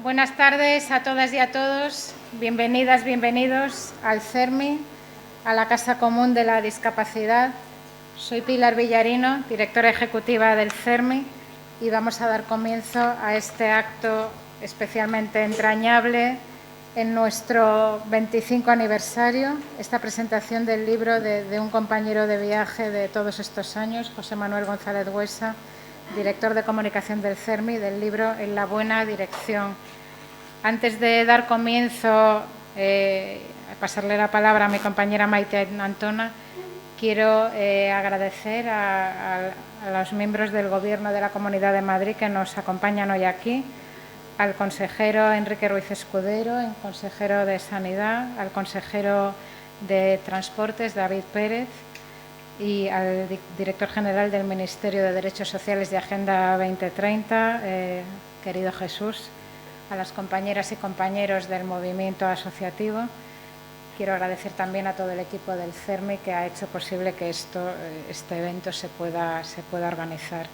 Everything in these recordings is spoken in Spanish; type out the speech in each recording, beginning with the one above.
Buenas tardes a todas y a todos. Bienvenidas, bienvenidos al CERMI, a la Casa Común de la Discapacidad. Soy Pilar Villarino, directora ejecutiva del CERMI, y vamos a dar comienzo a este acto especialmente entrañable en nuestro 25 aniversario, esta presentación del libro de un compañero de viaje de todos estos años, José Manuel González Buesa, director de comunicación del CERMI, del libro En la buena dirección. Antes de dar comienzo, a pasarle la palabra a mi compañera Maite Antona, quiero agradecer a los miembros del Gobierno de la Comunidad de Madrid que nos acompañan hoy aquí, al consejero Enrique Ruiz Escudero, el consejero de Sanidad, al consejero de Transportes, David Pérez, y al director general del Ministerio de Derechos Sociales de Agenda 2030, querido Jesús, a las compañeras y compañeros del movimiento asociativo. Quiero agradecer también a todo el equipo del CERMI que ha hecho posible que este evento se pueda organizar.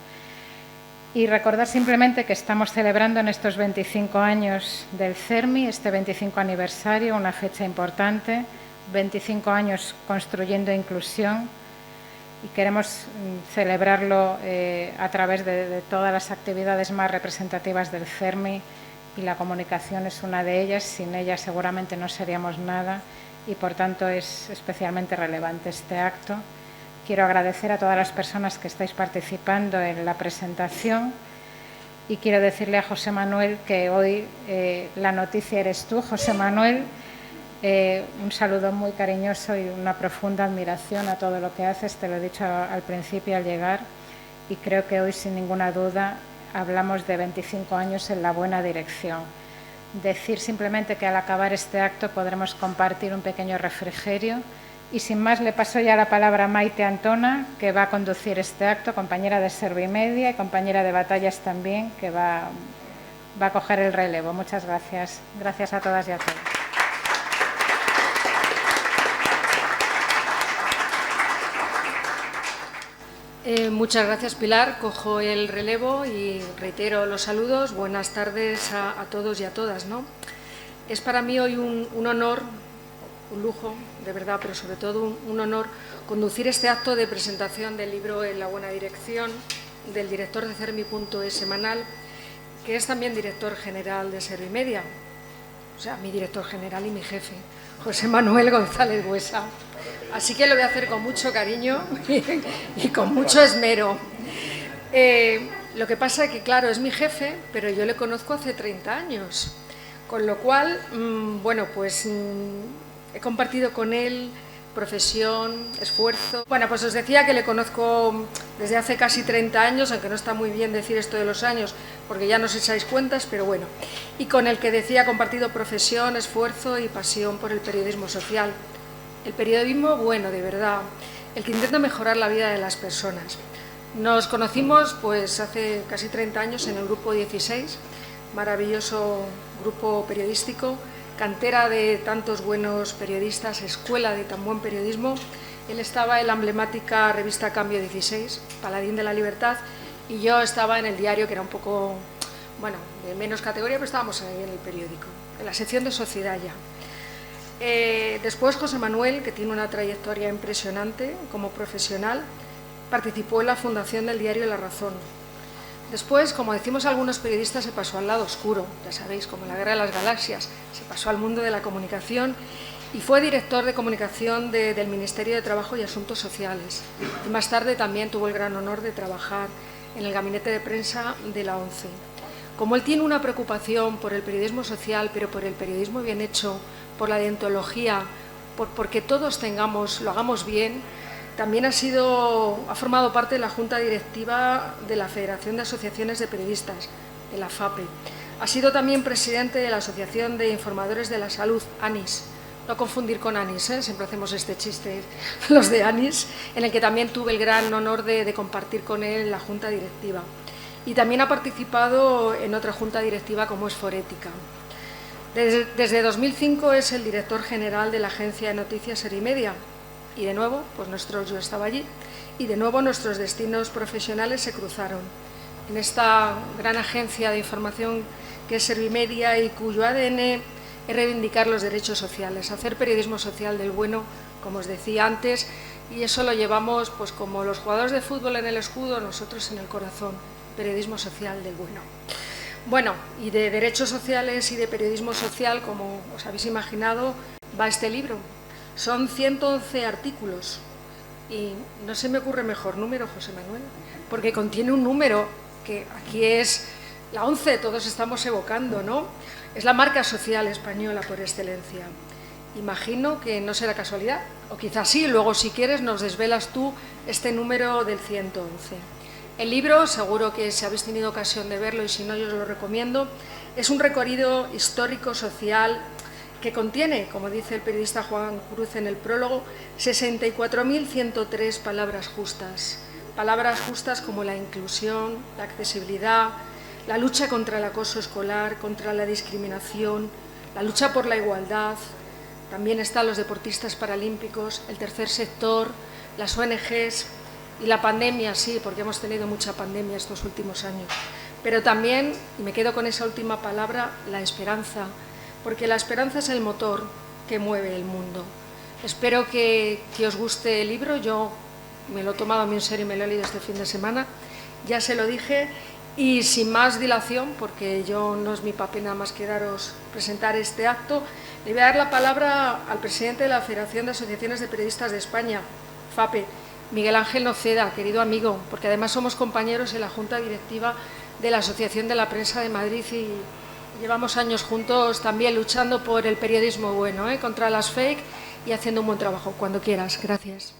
Y recordar simplemente que estamos celebrando en estos 25 años del CERMI, este 25 aniversario, una fecha importante, 25 años construyendo inclusión, y queremos celebrarlo a través de todas las actividades más representativas del CERMI, y la comunicación es una de ellas. Sin ella seguramente no seríamos nada y, por tanto, es especialmente relevante este acto. Quiero agradecer a todas las personas que estáis participando en la presentación y quiero decirle a José Manuel que hoy la noticia eres tú, José Manuel. Un saludo muy cariñoso y una profunda admiración a todo lo que haces. Te lo he dicho al principio al llegar, y creo que hoy, sin ninguna duda, hablamos de 25 años en la buena dirección. Decir simplemente que al acabar este acto podremos compartir un pequeño refrigerio. Y sin más, le paso ya la palabra a Maite Antona, que va a conducir este acto, compañera de Servimedia y compañera de batallas también, que va a coger el relevo. Muchas gracias. Gracias a todas y a todos. Muchas gracias, Pilar. Cojo el relevo y reitero los saludos. Buenas tardes a todos y a todas, ¿no? Es para mí hoy un honor, un lujo, de verdad, pero sobre todo un honor conducir este acto de presentación del libro En la buena dirección del director de CERMI.es semanal, que es también director general de Servimedia, o sea, mi director general y mi jefe, José Manuel González Buesa. Así que lo voy a hacer con mucho cariño y con mucho esmero. Lo que pasa es que, claro, es mi jefe, pero yo le conozco hace 30 años, con lo cual, bueno, pues he compartido con él profesión, esfuerzo. Bueno, pues os decía que le conozco desde hace casi 30 años, aunque no está muy bien decir esto de los años, porque ya no os echáis cuentas, pero bueno. Y con el que decía, he compartido profesión, esfuerzo y pasión por el periodismo social. El periodismo bueno, de verdad, el que intenta mejorar la vida de las personas. Nos conocimos pues hace casi 30 años en el Grupo 16, maravilloso grupo periodístico, cantera de tantos buenos periodistas, escuela de tan buen periodismo. Él estaba en la emblemática revista Cambio 16, Paladín de la Libertad, y yo estaba en el diario, que era un poco, bueno, de menos categoría, pero estábamos ahí en el periódico, en la sección de Sociedad ya. Después José Manuel, que tiene una trayectoria impresionante como profesional, participó en la fundación del diario La Razón. Después, como decimos algunos periodistas, se pasó al lado oscuro, ya sabéis, como la Guerra de las Galaxias, se pasó al mundo de la comunicación y fue director de comunicación del Ministerio de Trabajo y Asuntos Sociales. Y más tarde también tuvo el gran honor de trabajar en el gabinete de prensa de la ONCE. Como él tiene una preocupación por el periodismo social, pero por el periodismo bien hecho, por la deontología, porque todos lo hagamos bien, también ha formado parte de la Junta Directiva de la Federación de Asociaciones de Periodistas, de la FAPE. Ha sido también presidente de la Asociación de Informadores de la Salud, ANIS. No confundir con ANIS, siempre hacemos este chiste, los de ANIS, en el que también tuve el gran honor de compartir con él en la Junta Directiva. Y también ha participado en otra Junta Directiva como es Forética. Desde 2005 es el director general de la agencia de noticias Servimedia. Y de nuevo, pues yo estaba allí, y de nuevo nuestros destinos profesionales se cruzaron. en esta gran agencia de información que es Servimedia y cuyo ADN es reivindicar los derechos sociales, hacer periodismo social del bueno, como os decía antes, y eso lo llevamos pues como los jugadores de fútbol en el escudo, nosotros en el corazón, periodismo social del bueno. Bueno, y de derechos sociales y de periodismo social, como os habéis imaginado, va este libro. Son 111 artículos y no se me ocurre mejor número, José Manuel, porque contiene un número que aquí es la 11, todos estamos evocando, ¿no? Es la marca social española por excelencia. Imagino que no será casualidad, o quizás sí, luego si quieres nos desvelas tú este número del 111. El libro, seguro que si habéis tenido ocasión de verlo y si no yo os lo recomiendo, es un recorrido histórico-social que contiene, como dice el periodista Juan Cruz en el prólogo, 64.103 palabras justas. Palabras justas como la inclusión, la accesibilidad, la lucha contra el acoso escolar, contra la discriminación, la lucha por la igualdad. También están los deportistas paralímpicos, el tercer sector, las ONGs y la pandemia, sí, porque hemos tenido mucha pandemia estos últimos años. Pero también, y me quedo con esa última palabra, la esperanza, porque la esperanza es el motor que mueve el mundo. Espero que os guste el libro. Yo me lo he tomado muy en serio y me lo he leído este fin de semana, ya se lo dije, y sin más dilación, porque yo no es mi papel nada más que presentar este acto, le voy a dar la palabra al presidente de la Federación de Asociaciones de Periodistas de España, FAPE, Miguel Ángel Noceda, querido amigo, porque además somos compañeros en la Junta Directiva de la Asociación de la Prensa de Madrid y llevamos años juntos también luchando por el periodismo bueno, contra las fake y haciendo un buen trabajo. Cuando quieras. Gracias.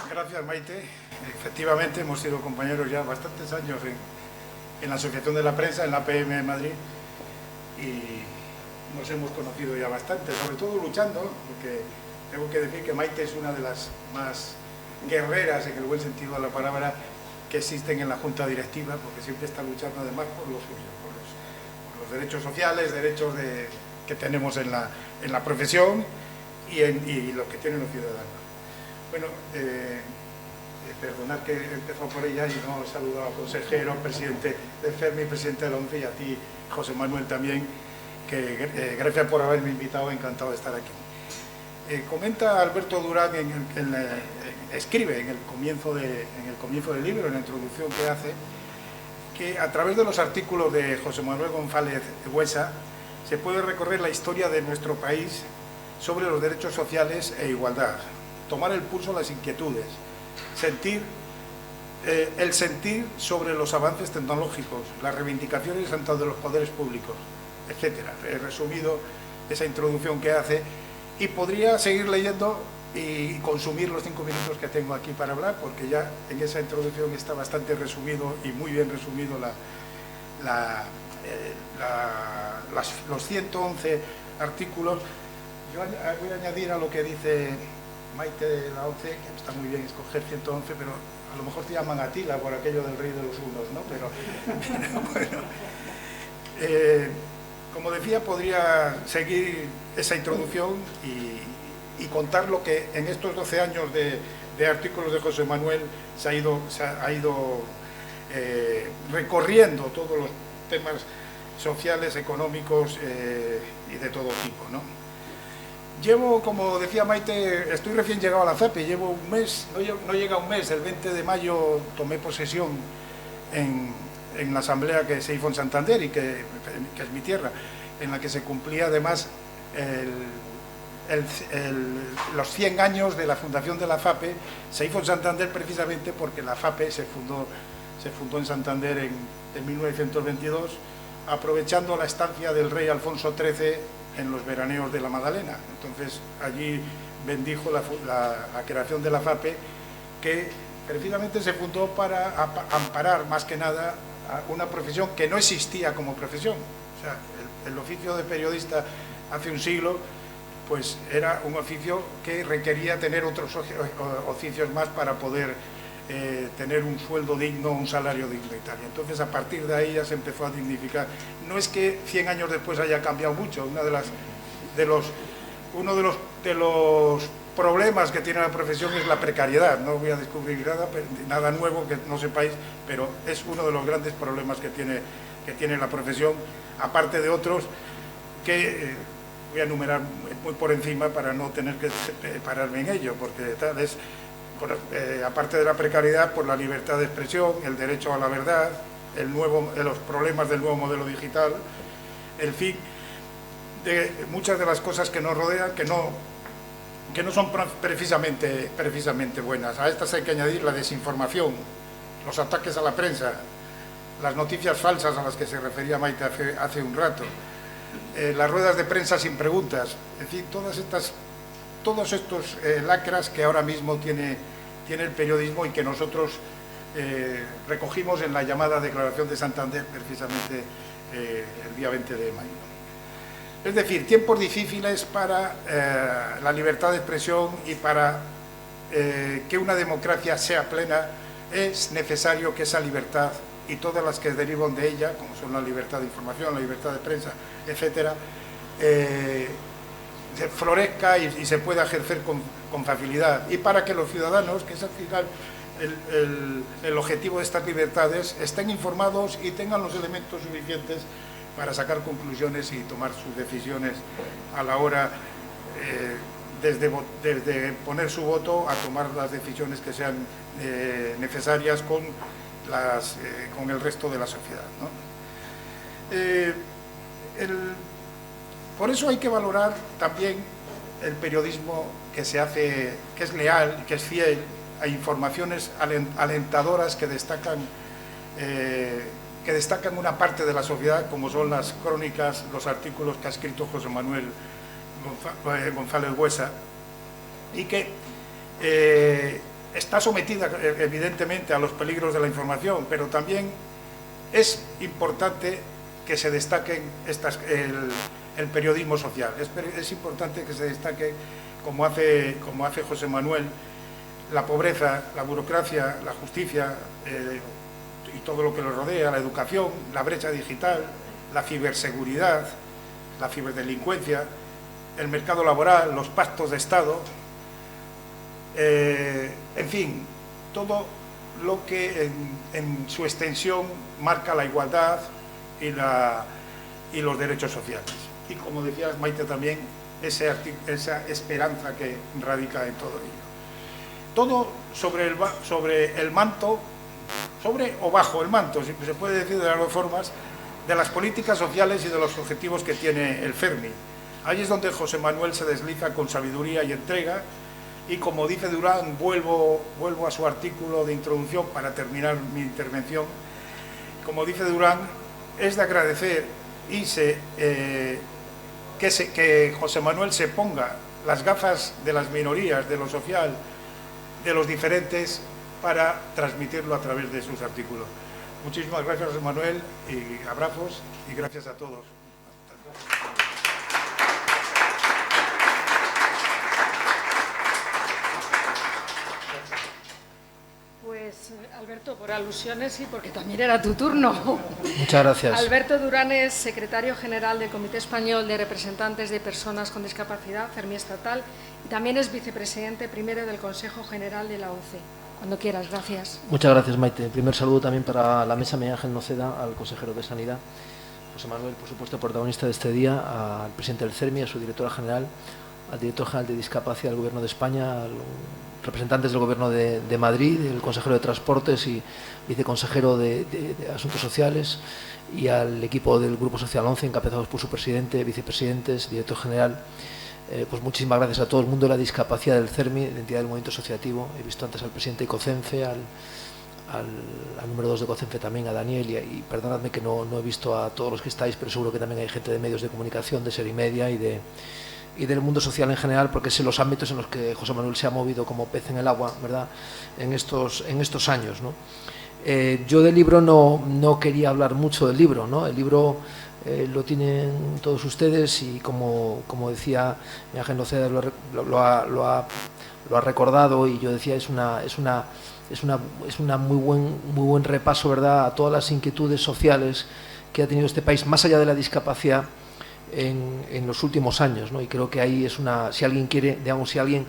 Gracias, Maite. Efectivamente, hemos sido compañeros ya bastantes años en la Asociación de la Prensa, en la APM de Madrid, y nos hemos conocido ya bastante, sobre todo luchando, porque tengo que decir que Maite es una de las más guerreras, en el buen sentido de la palabra, que existen en la Junta Directiva, porque siempre está luchando además por lo suyo, por los derechos sociales, derechos que tenemos en la profesión y los que tienen los ciudadanos. Bueno, perdonad que he empezado por ella y no he saludado al consejero, presidente del CERMI, presidente del ONCE, y a ti, José Manuel, también, que gracias por haberme invitado, encantado de estar aquí. Comenta Alberto Durán, escribe en el comienzo del libro, en la introducción que hace, que a través de los artículos de José Manuel González Huesa se puede recorrer la historia de nuestro país sobre los derechos sociales e igualdad, tomar el pulso a las inquietudes, el sentir sobre los avances tecnológicos, las reivindicaciones tanto de los poderes públicos, etcétera. He resumido esa introducción que hace y podría seguir leyendo y consumir los 5 minutos que tengo aquí para hablar, porque ya en esa introducción está bastante resumido y muy bien resumido los 111 artículos. Yo voy a añadir a lo que dice Maite de la ONCE, que está muy bien escoger 111, pero a lo mejor te llaman Atila por aquello del rey de los hunos, ¿no? Pero bueno, como decía, podría seguir esa introducción y contar lo que en estos 12 años de artículos de José Manuel se ha ido recorriendo todos los temas sociales, económicos y de todo tipo, ¿no? Llevo, como decía Maite, estoy recién llegado a la FAPE, llevo un mes, no llega un mes, el 20 de mayo tomé posesión en la asamblea que se hizo en Santander y que es mi tierra, en la que se cumplía además los 100 años de la fundación de la FAPE. Se hizo en Santander precisamente porque la FAPE se fundó en Santander en 1922, aprovechando la estancia del rey Alfonso XIII en los veraneos de la Magdalena. Entonces allí bendijo la creación de la FAPE, que precisamente se fundó para amparar más que nada a una profesión que no existía como profesión. O sea, el oficio de periodista hace un siglo pues era un oficio que requería tener otros oficios más para poder tener un sueldo digno, un salario digno y tal. Y entonces a partir de ahí ya se empezó a dignificar. No es que 100 años después haya cambiado mucho. Una de uno de los problemas que tiene la profesión es la precariedad. No voy a descubrir nada nuevo que no sepáis, pero es uno de los grandes problemas que tiene la profesión, aparte de otros que voy a enumerar muy por encima para no tener que pararme en ello, porque tal es, aparte de la precariedad, por la libertad de expresión, el derecho a la verdad, los problemas del nuevo modelo digital, el fin de muchas de las cosas que nos rodean, que no son precisamente buenas. A estas hay que añadir la desinformación, los ataques a la prensa, las noticias falsas a las que se refería Maite hace un rato, las ruedas de prensa sin preguntas, es decir, todos estos lacras que ahora mismo tiene el periodismo y que nosotros recogimos en la llamada Declaración de Santander, precisamente el día 20 de mayo. Es decir, tiempos difíciles para la libertad de expresión y para que una democracia sea plena. Es necesario que esa libertad y todas las que derivan de ella, como son la libertad de información, la libertad de prensa, etcétera, florezca y se pueda ejercer con facilidad. Y para que los ciudadanos, que es al final el objetivo de estas libertades, estén informados y tengan los elementos suficientes para sacar conclusiones y tomar sus decisiones a la hora, desde poner su voto a tomar las decisiones que sean necesarias con el resto de la sociedad, ¿no? Por eso hay que valorar también el periodismo que se hace, que es leal, que es fiel a informaciones alentadoras que destacan una parte de la sociedad, como son las crónicas, los artículos que ha escrito José Manuel González Buesa, y que está sometida evidentemente a los peligros de la información, pero también es importante que se destaquen el periodismo social. Es importante que se destaque, como hace José Manuel, la pobreza, la burocracia, la justicia y todo lo que lo rodea, la educación, la brecha digital, la ciberseguridad, la ciberdelincuencia, el mercado laboral, los pactos de Estado, en fin, todo lo que en su extensión marca la igualdad y los derechos sociales. Y como decía Maite también, esa esperanza que radica en todo ello. Todo sobre el manto, sobre o bajo el manto, si se puede decir de las dos formas, de las políticas sociales y de los objetivos que tiene el Fermi. Ahí es donde José Manuel se desliza con sabiduría y entrega, y como dice Durán, vuelvo a su artículo de introducción para terminar mi intervención. Como dice Durán, es de agradecer que José Manuel se ponga las gafas de las minorías, de lo social, de los diferentes, para transmitirlo a través de sus artículos. Muchísimas gracias, José Manuel, y abrazos, y gracias a todos. Pues, Alberto, por alusiones y porque también era tu turno. Muchas gracias. Alberto Durán es secretario general del Comité Español de Representantes de Personas con Discapacidad, Fermi Estatal, y también es vicepresidente primero del Consejo General de la ONCE. Cuando quieras, gracias. Muchas gracias, Maite. En primer saludo también para la mesa, Miguel Ángel Noceda, al consejero de Sanidad, José Manuel, por supuesto, protagonista de este día, al presidente del CERMI, a su directora general, al director general de Discapacidad del Gobierno de España, a los representantes del Gobierno de Madrid, el consejero de Transportes y viceconsejero de Asuntos Sociales, y al equipo del Grupo Social 11, encabezados por su presidente, vicepresidentes, director general. Pues muchísimas gracias a todo el mundo de la discapacidad del CERMI, de entidad del movimiento asociativo. He visto antes al presidente de COCENFE, al número 2 de COCENFE también, a Daniel, y perdonadme que no he visto a todos los que estáis, pero seguro que también hay gente de medios de comunicación, de Serimedia y del mundo social en general, porque es en los ámbitos en los que José Manuel se ha movido como pez en el agua, ¿verdad?, en estos años, ¿no? Yo del libro no quería hablar mucho del libro, ¿no? El libro lo tienen todos ustedes y como decía Miguel Ángel Noceda, lo ha recordado, y yo decía, es una muy buen repaso, ¿verdad?, a todas las inquietudes sociales que ha tenido este país, más allá de la discapacidad, en los últimos años, ¿no? Y creo que ahí es si alguien quiere, digamos, si alguien,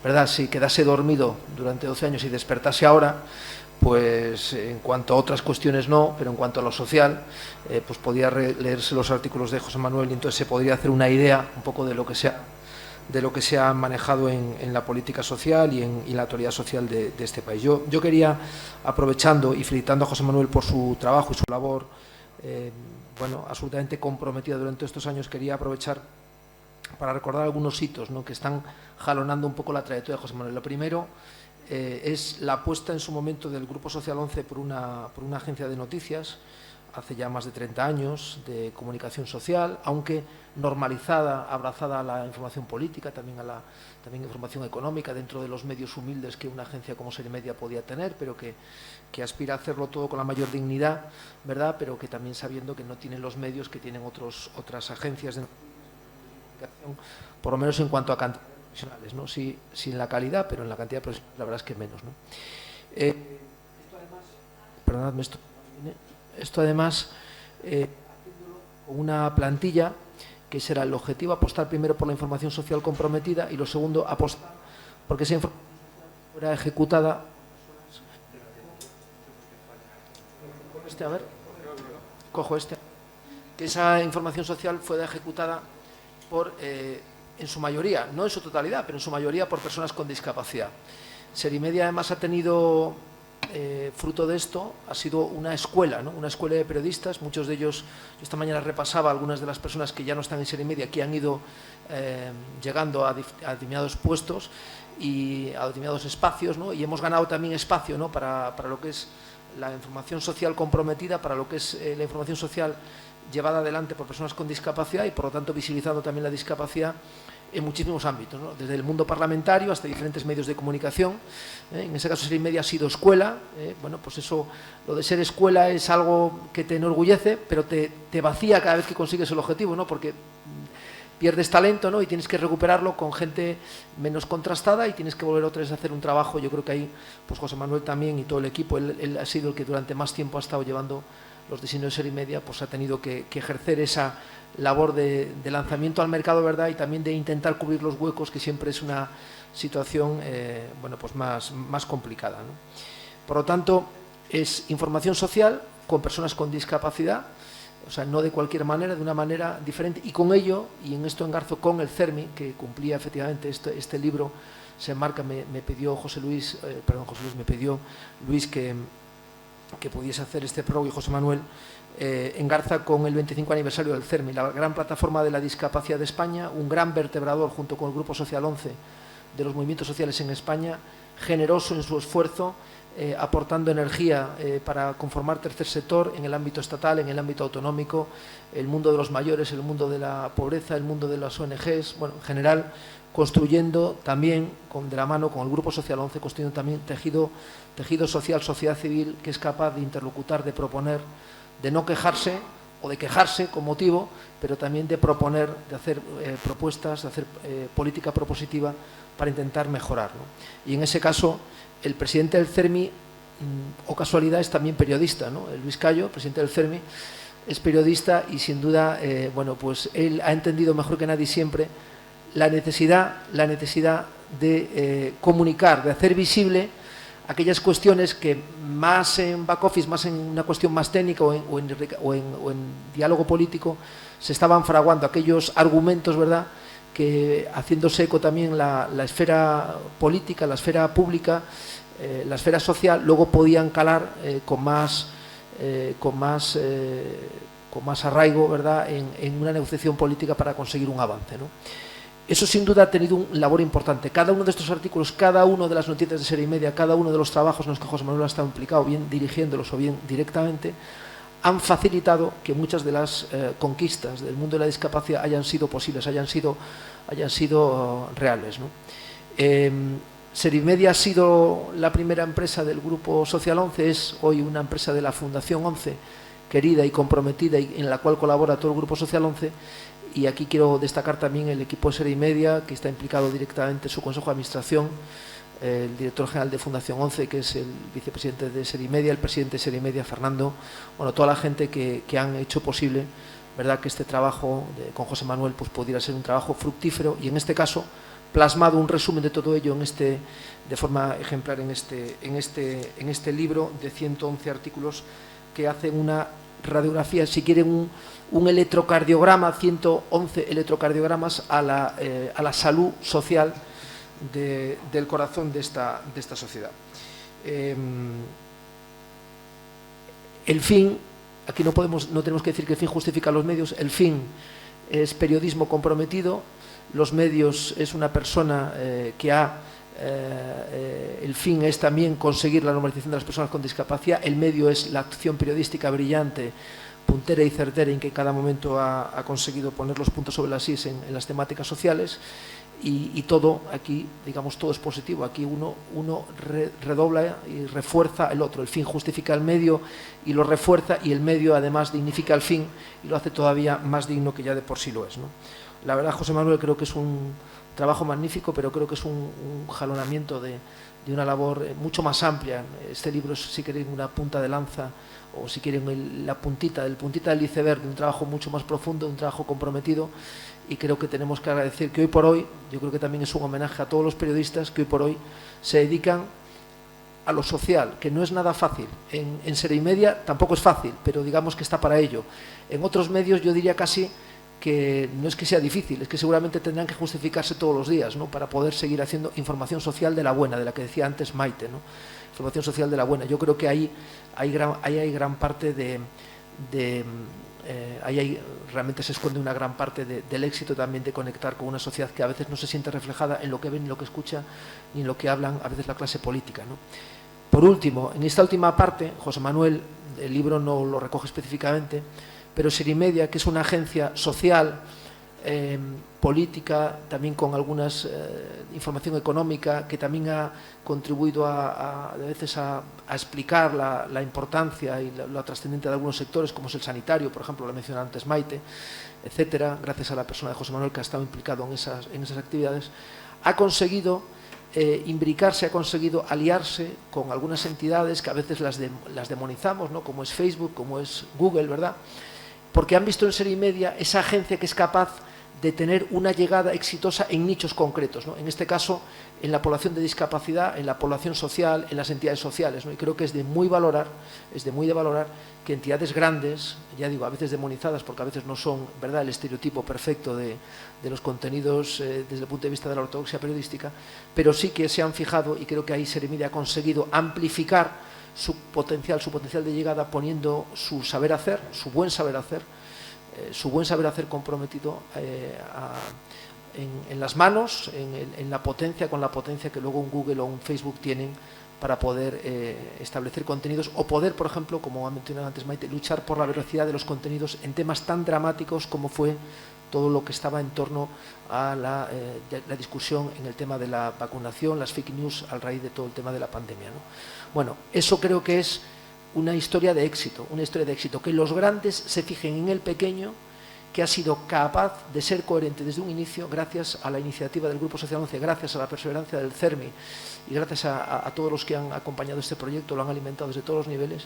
¿verdad?, si quedase dormido durante 12 años y despertase ahora, pues en cuanto a otras cuestiones no, pero en cuanto a lo social, pues podía leerse los artículos de José Manuel y entonces se podría hacer una idea un poco de lo que se ha manejado en la política social y en la actualidad social de este país. Yo quería, aprovechando y felicitando a José Manuel por su trabajo y su labor, bueno, absolutamente comprometida durante estos años, quería aprovechar para recordar algunos hitos, ¿no?, que están jalonando un poco la trayectoria de José Manuel. Lo primero es la apuesta en su momento del Grupo Social 11 por una agencia de noticias, hace ya más de 30 años, de comunicación social, aunque normalizada, abrazada a la información política, también información económica, dentro de los medios humildes que una agencia como Serimedia podía tener, pero que aspira a hacerlo todo con la mayor dignidad, ¿verdad?, pero que también sabiendo que no tienen los medios que tienen otras agencias de comunicación, por lo menos en cuanto a cantidad de profesionales, ¿no? Sí, sin la calidad, pero en la cantidad de profesionales la verdad es que menos, ¿no? Esto además, perdonadme, esto además, con una plantilla que será el objetivo, apostar primero por la información social comprometida y lo segundo, apostar porque esa información fuera ejecutada que esa información social fuera ejecutada por, en su mayoría, no en su totalidad, pero en su mayoría por personas con discapacidad. Serimedia además ha tenido, fruto de esto, ha sido una escuela, ¿no?, una escuela de periodistas. Muchos de ellos, yo esta mañana repasaba algunas de las personas que ya no están en Serimedia, que han ido llegando a determinados puestos y a determinados espacios, ¿no?, y hemos ganado también espacio, ¿no?, para lo que es la información social comprometida, para lo que es la información social llevada adelante por personas con discapacidad y por lo tanto visibilizando también la discapacidad en muchísimos ámbitos, ¿no?, desde el mundo parlamentario hasta diferentes medios de comunicación. En ese caso Serimedia ha sido escuela. Bueno, pues eso, lo de ser escuela es algo que te enorgullece, pero te vacía cada vez que consigues el objetivo, ¿no?, porque pierdes talento, ¿no?, y tienes que recuperarlo con gente menos contrastada y tienes que volver otra vez a hacer un trabajo. Yo creo que ahí, pues José Manuel también y todo el equipo, él ha sido el que durante más tiempo ha estado llevando los diseños de Serimedia, pues ha tenido que ejercer esa labor de lanzamiento al mercado, ¿verdad?, y también de intentar cubrir los huecos, que siempre es una situación bueno, pues más complicada, ¿no? Por lo tanto, es información social con personas con discapacidad, o sea, no de cualquier manera, de una manera diferente, y con ello, y en esto engarzo con el CERMI, que cumplía efectivamente este libro, se enmarca, me pidió Luis que pudiese hacer este prólogo, y José Manuel engarza con el 25 aniversario del CERMI, la gran plataforma de la discapacidad de España, un gran vertebrador junto con el Grupo Social 11 de los movimientos sociales en España, generoso en su esfuerzo, aportando energía para conformar tercer sector en el ámbito estatal, en el ámbito autonómico, el mundo de los mayores, el mundo de la pobreza, el mundo de las ONGs, bueno, en general, construyendo también, de la mano con el Grupo Social 11, construyendo también tejido social, sociedad civil, que es capaz de interlocutar, de proponer, de no quejarse o de quejarse con motivo, pero también de proponer, de hacer propuestas, de hacer política propositiva para intentar mejorar, ¿no? Y en ese caso, el presidente del CERMI, o casualidad, es también periodista, ¿no? El Luis Cayo, presidente del CERMI, es periodista y sin duda, bueno, pues él ha entendido mejor que nadie siempre la necesidad de comunicar, de hacer visible aquellas cuestiones que más en back office, más en una cuestión más técnica o en diálogo político, se estaban fraguando aquellos argumentos, ¿verdad?, que haciéndose eco también la esfera política, la esfera pública, la esfera social, luego podían calar con más arraigo, ¿verdad?, en una negociación política para conseguir un avance, ¿no? Eso sin duda ha tenido una labor importante. Cada uno de estos artículos, cada uno de las noticias de Serimedia, cada uno de los trabajos en los que José Manuel ha estado implicado, bien dirigiéndolos o bien directamente, han facilitado que muchas de las conquistas del mundo de la discapacidad hayan sido posibles, hayan sido reales, ¿no? Serimedia ha sido la primera empresa del Grupo Social 11, es hoy una empresa de la Fundación 11, querida y comprometida, y en la cual colabora todo el Grupo Social 11. Y aquí quiero destacar también el equipo de Serimedia, que está implicado directamente en su Consejo de Administración, el director general de Fundación 11, que es el vicepresidente de Serimedia, el presidente de Serimedia, Fernando, bueno, toda la gente que han hecho posible ¿verdad?, que este trabajo con José Manuel pues pudiera ser un trabajo fructífero y en este caso plasmado un resumen de todo ello de forma ejemplar en este libro de 111 artículos que hacen una radiografía, si quieren un electrocardiograma, 111 electrocardiogramas a la salud social del corazón de esta sociedad. El fin, aquí no tenemos que decir que el fin justifica los medios, el fin es periodismo comprometido, los medios es una persona el fin es también conseguir la normalización de las personas con discapacidad, el medio es la acción periodística brillante, puntera y certera en que en cada momento ha conseguido poner los puntos sobre las is en las temáticas sociales y todo aquí, digamos, todo es positivo, aquí uno redobla y refuerza el otro, el fin justifica el medio y lo refuerza y el medio además dignifica el fin y lo hace todavía más digno que ya de por sí lo es, ¿no? La verdad, José Manuel, creo que es un trabajo magnífico, pero creo que es un jalonamiento de una labor mucho más amplia. Este libro es, si quieren, una punta de lanza o si quieren la puntita del iceberg de un trabajo mucho más profundo, un trabajo comprometido y creo que tenemos que agradecer que hoy por hoy, yo creo que también es un homenaje a todos los periodistas que hoy por hoy se dedican a lo social, que no es nada fácil. En Serimedia tampoco es fácil, pero digamos que está para ello. En otros medios yo diría casi que no es que sea difícil, es que seguramente tendrán que justificarse todos los días, ¿no?, para poder seguir haciendo información social de la buena, de la que decía antes Maite, ¿no?, información social de la buena. Yo creo que ahí hay gran parte realmente se esconde una gran parte del éxito también de conectar con una sociedad que a veces no se siente reflejada en lo que ven, ni lo que escucha, ni en lo que hablan a veces la clase política, ¿no? Por último, en esta última parte, José Manuel, el libro no lo recoge específicamente, pero Serimedia, que es una agencia social, política, también con algunas información económica, que también ha contribuido a veces a explicar la importancia y la trascendente de algunos sectores, como es el sanitario, por ejemplo, lo mencionaba antes Maite, etcétera, gracias a la persona de José Manuel que ha estado implicado en esas actividades, ha conseguido imbricarse, ha conseguido aliarse con algunas entidades que a veces las demonizamos, ¿no?, como es Facebook, como es Google, ¿verdad?, porque han visto en Serimedia esa agencia que es capaz de tener una llegada exitosa en nichos concretos, ¿no?, en este caso en la población de discapacidad, en la población social, en las entidades sociales, ¿no?, y creo que es de muy de valorar que entidades grandes, ya digo, a veces demonizadas porque a veces no son, ¿verdad?, el estereotipo perfecto de los contenidos desde el punto de vista de la ortodoxia periodística, pero sí que se han fijado y creo que ahí Serimedia ha conseguido amplificar su potencial de llegada poniendo su saber hacer, su buen saber hacer comprometido en las manos, en la potencia, con la potencia que luego un Google o un Facebook tienen para poder establecer contenidos o poder, por ejemplo, como ha mencionado antes Maite, luchar por la veracidad de los contenidos en temas tan dramáticos como fue todo lo que estaba en torno a la discusión en el tema de la vacunación, las fake news a raíz de todo el tema de la pandemia, ¿no? Bueno, eso creo que es una historia de éxito, que los grandes se fijen en el pequeño, que ha sido capaz de ser coherente desde un inicio gracias a la iniciativa del Grupo Social 11, gracias a la perseverancia del CERMI y gracias a todos los que han acompañado este proyecto, lo han alimentado desde todos los niveles,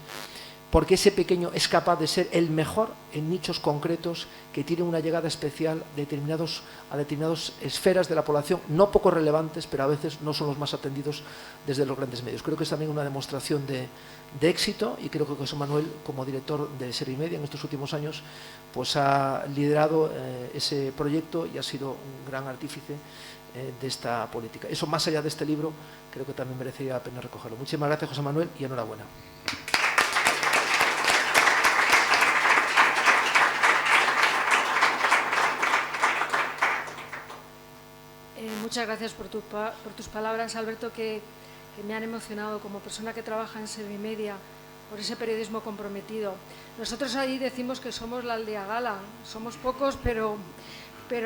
porque ese pequeño es capaz de ser el mejor en nichos concretos que tienen una llegada especial a determinadas esferas de la población, no poco relevantes, pero a veces no son los más atendidos desde los grandes medios. Creo que es también una demostración de éxito y creo que José Manuel, como director de Serimedia en estos últimos años, pues ha liderado ese proyecto y ha sido un gran artífice de esta política. Eso, más allá de este libro, creo que también merecería la pena recogerlo. Muchísimas gracias, José Manuel, y enhorabuena. Muchas gracias por tus palabras, Alberto, que me han emocionado como persona que trabaja en Serimedia, por ese periodismo comprometido. Nosotros ahí decimos que somos la aldea gala, somos pocos, pero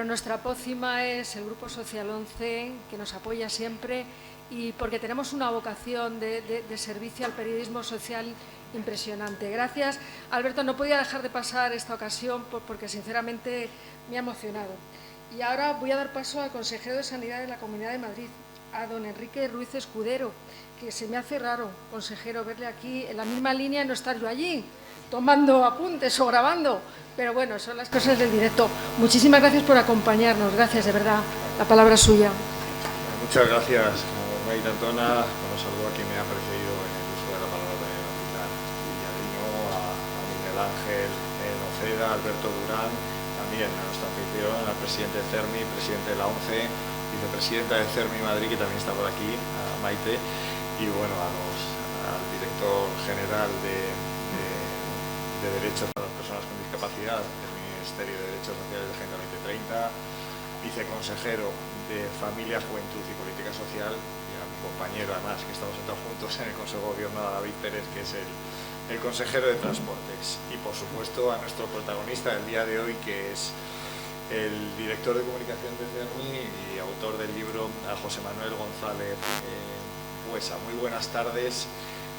nuestra pócima es el Grupo Social 11, que nos apoya siempre, y porque tenemos una vocación de servicio al periodismo social impresionante. Gracias, Alberto. No podía dejar de pasar esta ocasión porque sinceramente me ha emocionado. Y ahora voy a dar paso al consejero de Sanidad de la Comunidad de Madrid, a don Enrique Ruiz Escudero, que se me hace raro, consejero, verle aquí en la misma línea y no estar yo allí, tomando apuntes o grabando. Pero bueno, son las cosas del directo. Muchísimas gracias por acompañarnos. Gracias, de verdad. La palabra es suya. Muchas gracias, Maite Antona. Bueno, saludo a quien me ha precedido en el uso de la palabra de Pilar Villarino, a Miguel Ángel Noceda, Alberto Durán, también a nuestra anfitrión, al presidente de CERMI, presidente de la ONCE, vicepresidenta de CERMI Madrid, que también está por aquí, a Maite, y bueno, al director general de Derechos para las Personas con Discapacidad del Ministerio de Derechos Sociales de Agenda 2030, viceconsejero de Familia, Juventud y Política Social, y a mi compañero, además, que estamos sentados juntos en el Consejo de Gobierno, a David Pérez, que es el consejero de Transportes, y por supuesto a nuestro protagonista del día de hoy, que es el director de comunicación de CERMI y autor del libro, a José Manuel González Buesa. Muy buenas tardes.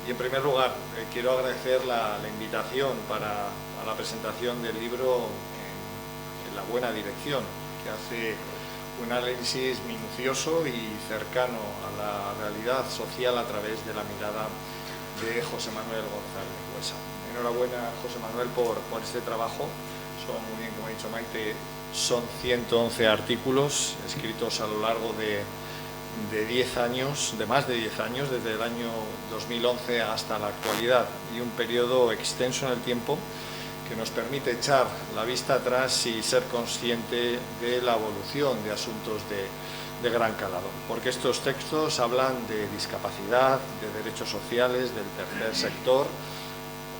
Y en primer lugar, quiero agradecer la invitación a la presentación del libro en la buena dirección, que hace un análisis minucioso y cercano a la realidad social a través de la mirada de José Manuel González Buesa. Enhorabuena, José Manuel, por este trabajo. Son, muy bien, como ha dicho Maite, son 111 artículos escritos a lo largo de 10 años, de más de 10 años, desde el año 2011 hasta la actualidad, y un periodo extenso en el tiempo que nos permite echar la vista atrás y ser consciente de la evolución de asuntos de gran calado, porque estos textos hablan de discapacidad, de derechos sociales, del tercer sector,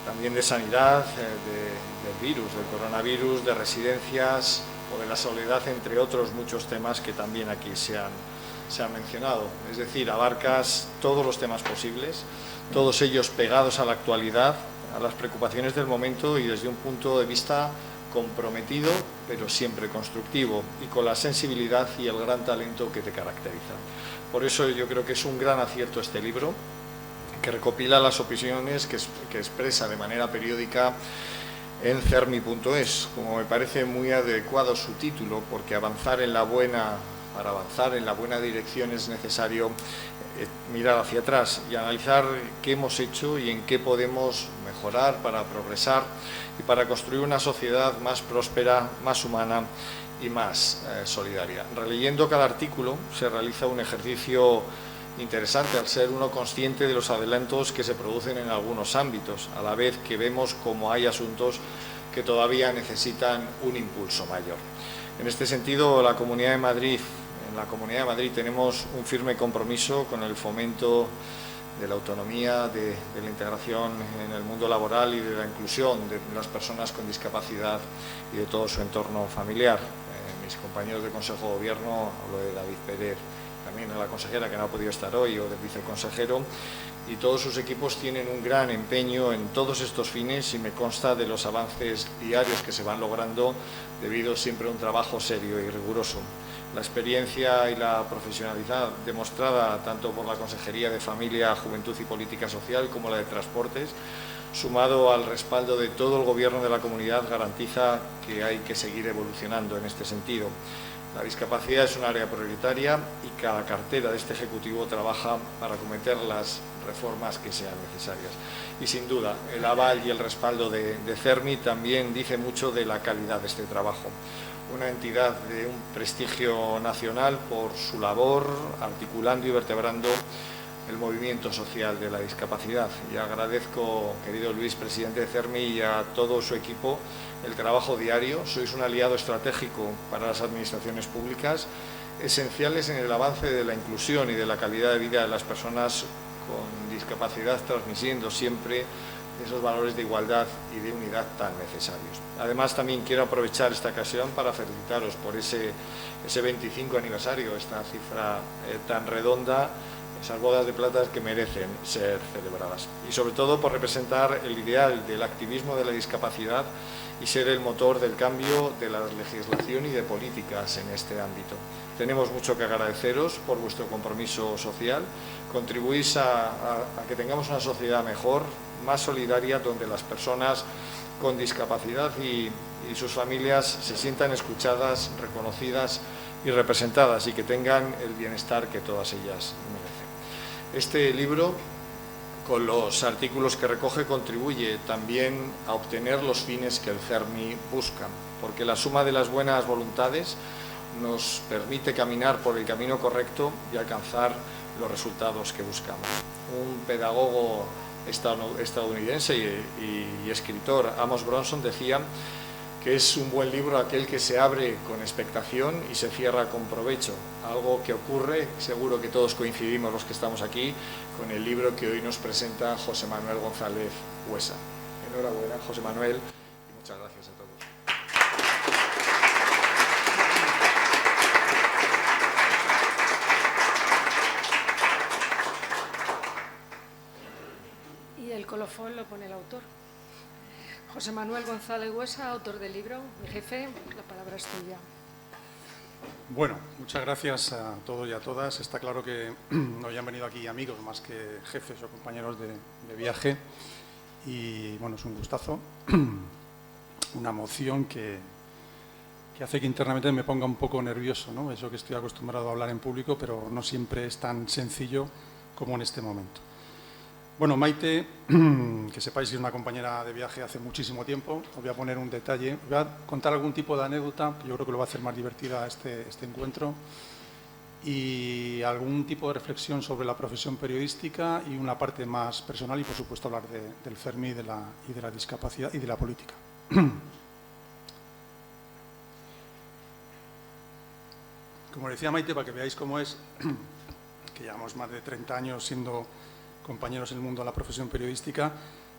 también de sanidad, del virus, del coronavirus, de residencias o de la soledad, entre otros muchos temas que también aquí se han mencionado. Es decir, abarcas todos los temas posibles, todos ellos pegados a la actualidad, a las preocupaciones del momento y desde un punto de vista comprometido, pero siempre constructivo, y con la sensibilidad y el gran talento que te caracteriza. Por eso yo creo que es un gran acierto este libro, que recopila las opiniones que expresa de manera periódica en cermi.es. Como me parece muy adecuado su título, porque para avanzar en la buena dirección es necesario mirar hacia atrás y analizar qué hemos hecho y en qué podemos mejorar para progresar y para construir una sociedad más próspera, más humana y más solidaria. Releyendo cada artículo se realiza un ejercicio interesante al ser uno consciente de los adelantos que se producen en algunos ámbitos, a la vez que vemos cómo hay asuntos que todavía necesitan un impulso mayor. En este sentido, en la Comunidad de Madrid tenemos un firme compromiso con el fomento de la autonomía, de la integración en el mundo laboral y de la inclusión de las personas con discapacidad y de todo su entorno familiar. Mis compañeros de Consejo de Gobierno, hablo de David Pérez, también a la consejera que no ha podido estar hoy, o del viceconsejero, y todos sus equipos tienen un gran empeño en todos estos fines, y me consta de los avances diarios que se van logrando debido siempre a un trabajo serio y riguroso. La experiencia y la profesionalidad demostrada tanto por la Consejería de Familia, Juventud y Política Social como la de Transportes, sumado al respaldo de todo el Gobierno de la comunidad, garantiza que hay que seguir evolucionando en este sentido. La discapacidad es un área prioritaria y cada cartera de este Ejecutivo trabaja para acometer las reformas que sean necesarias. Y sin duda, el aval y el respaldo de CERMI también dice mucho de la calidad de este trabajo. Una entidad de un prestigio nacional por su labor, articulando y vertebrando el movimiento social de la discapacidad. Y agradezco, querido Luis, presidente de CERMI, y a todo su equipo el trabajo diario. Sois un aliado estratégico para las administraciones públicas, esenciales en el avance de la inclusión y de la calidad de vida de las personas con discapacidad, transmitiendo siempre esos valores de igualdad y de unidad tan necesarios. Además, también quiero aprovechar esta ocasión para felicitaros por ese 25 aniversario, esta cifra tan redonda, esas bodas de plata que merecen ser celebradas, y sobre todo por representar el ideal del activismo de la discapacidad y ser el motor del cambio de la legislación y de políticas en este ámbito. Tenemos mucho que agradeceros por vuestro compromiso social. Contribuís a que tengamos una sociedad mejor, más solidaria, donde las personas con discapacidad y sus familias se sientan escuchadas, reconocidas y representadas y que tengan el bienestar que todas ellas merecen. Este libro, con los artículos que recoge, contribuye también a obtener los fines que el CERMI busca, porque la suma de las buenas voluntades nos permite caminar por el camino correcto y alcanzar los resultados que buscamos. Un pedagogo estadounidense y escritor, Amos Bronson, decía que es un buen libro aquel que se abre con expectación y se cierra con provecho, algo que ocurre, seguro que todos coincidimos los que estamos aquí, con el libro que hoy nos presenta José Manuel González Huesa. Enhorabuena, José Manuel, y muchas gracias a todos. Y el colofón lo pone el autor. José Manuel González Huesa, autor del libro. Mi jefe, la palabra es tuya. Bueno, muchas gracias a todos y a todas. Está claro que hoy han venido aquí amigos más que jefes o compañeros de viaje. Y bueno, es un gustazo, una emoción que hace que internamente me ponga un poco nervioso, ¿no? Eso que estoy acostumbrado a hablar en público, pero no siempre es tan sencillo como en este momento. Bueno, Maite, que sepáis que es una compañera de viaje hace muchísimo tiempo. Os voy a poner un detalle, voy a contar algún tipo de anécdota, que yo creo que lo va a hacer más divertida este encuentro, y algún tipo de reflexión sobre la profesión periodística y una parte más personal y, por supuesto, hablar del CERMI y de la discapacidad y de la política. Como decía Maite, para que veáis cómo es, que llevamos más de 30 años siendo compañeros en el mundo de la profesión periodística,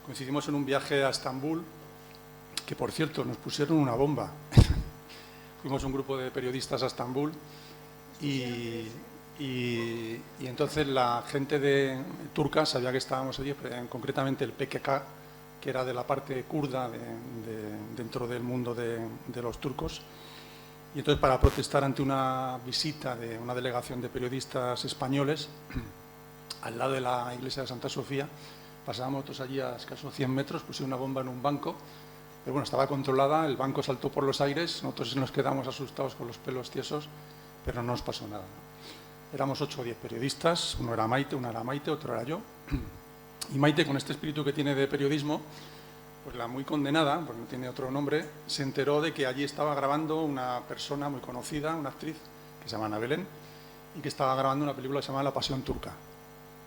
coincidimos en un viaje a Estambul, que por cierto nos pusieron una bomba. Fuimos un grupo de periodistas a Estambul y entonces la gente turca sabía que estábamos allí, concretamente el PKK, que era de la parte kurda dentro del mundo de los turcos. Y entonces, para protestar ante una visita de una delegación de periodistas españoles, al lado de la iglesia de Santa Sofía, pasábamos nosotros allí a escasos 100 metros, pusieron una bomba en un banco, pero bueno, estaba controlada, el banco saltó por los aires, nosotros nos quedamos asustados con los pelos tiesos, pero no nos pasó nada, ¿no? Éramos 8 o 10 periodistas, uno era Maite, una era Maite, otro era yo, y Maite, con este espíritu que tiene de periodismo, pues la muy condenada, porque no tiene otro nombre, se enteró de que allí estaba grabando una persona muy conocida, una actriz, que se llama Ana Belén, y que estaba grabando una película que se llama La Pasión Turca.